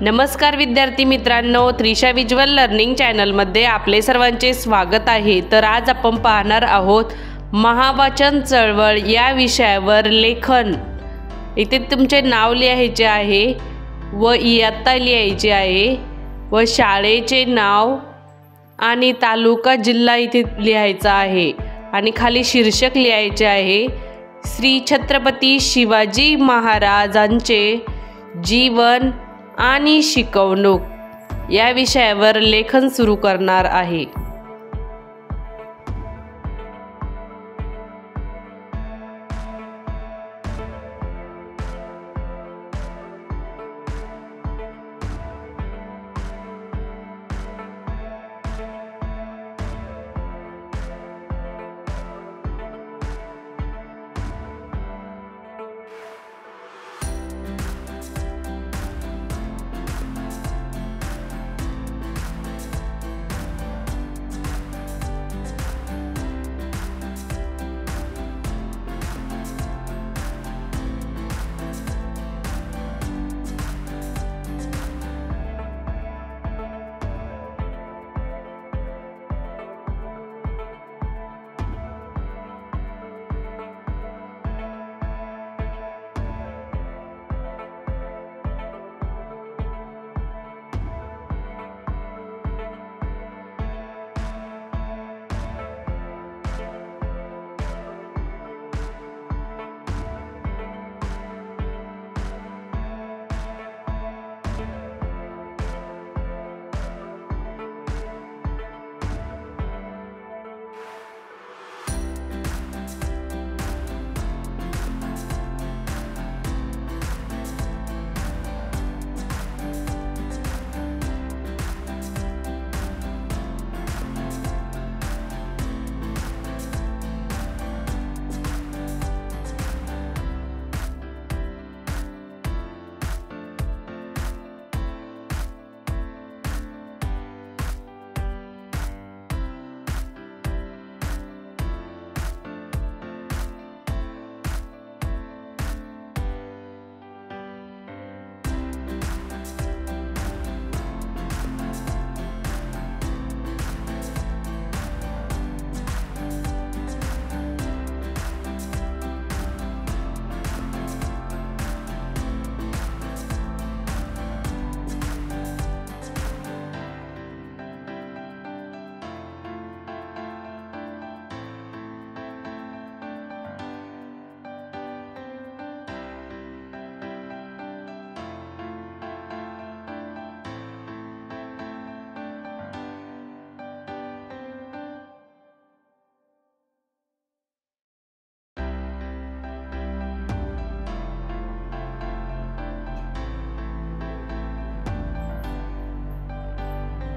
नमस्कार विद्यार्थी मित्रांनो, त्रिशा विज्युअल लर्निंग चॅनलमध्ये आपले सर्वांचे स्वागत आहे। तर आज आपण पाहणार आहोत महावाचन चळवळ या विषयावर लेखन। इथे तुमचे नाव लिहायचे आहे व इयत्ता लिहायची आहे व शाळेचे नाव आणि तालुका जिल्हा इथे लिहायचा आहे आणि खाली शीर्षक लिहायचे आहे श्री छत्रपती शिवाजी महाराजांचे जीवन आणि शिकवणूक या विषयावर लेखन सुरू करणार आहे।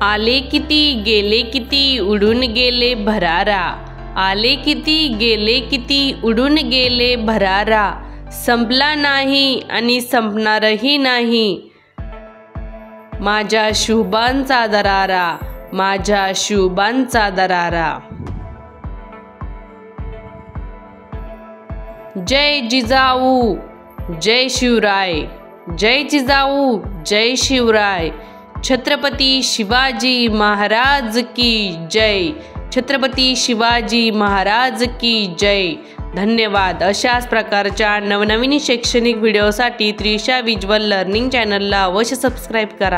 आले किती गेले किती उडून गेले भरारा, आले किती गेले किती उडून गेले भरारा, संपला नाही आणि संपणारही नाही माझ्या शुभांचा दरारा, माझ्या शुभांचा दरारा। जय जिजाऊ जय शिवराय, जय जिजाऊ जय शिवराय, छत्रपती शिवाजी महाराज की जय, छत्रपती शिवाजी महाराज की जय। धन्यवाद। अशाच प्रकारच्या नवनवीन शैक्षणिक व्हिडिओसाठी त्रिशा विज्युअल लर्निंग चॅनलला अवश्य सबस्क्राईब करा।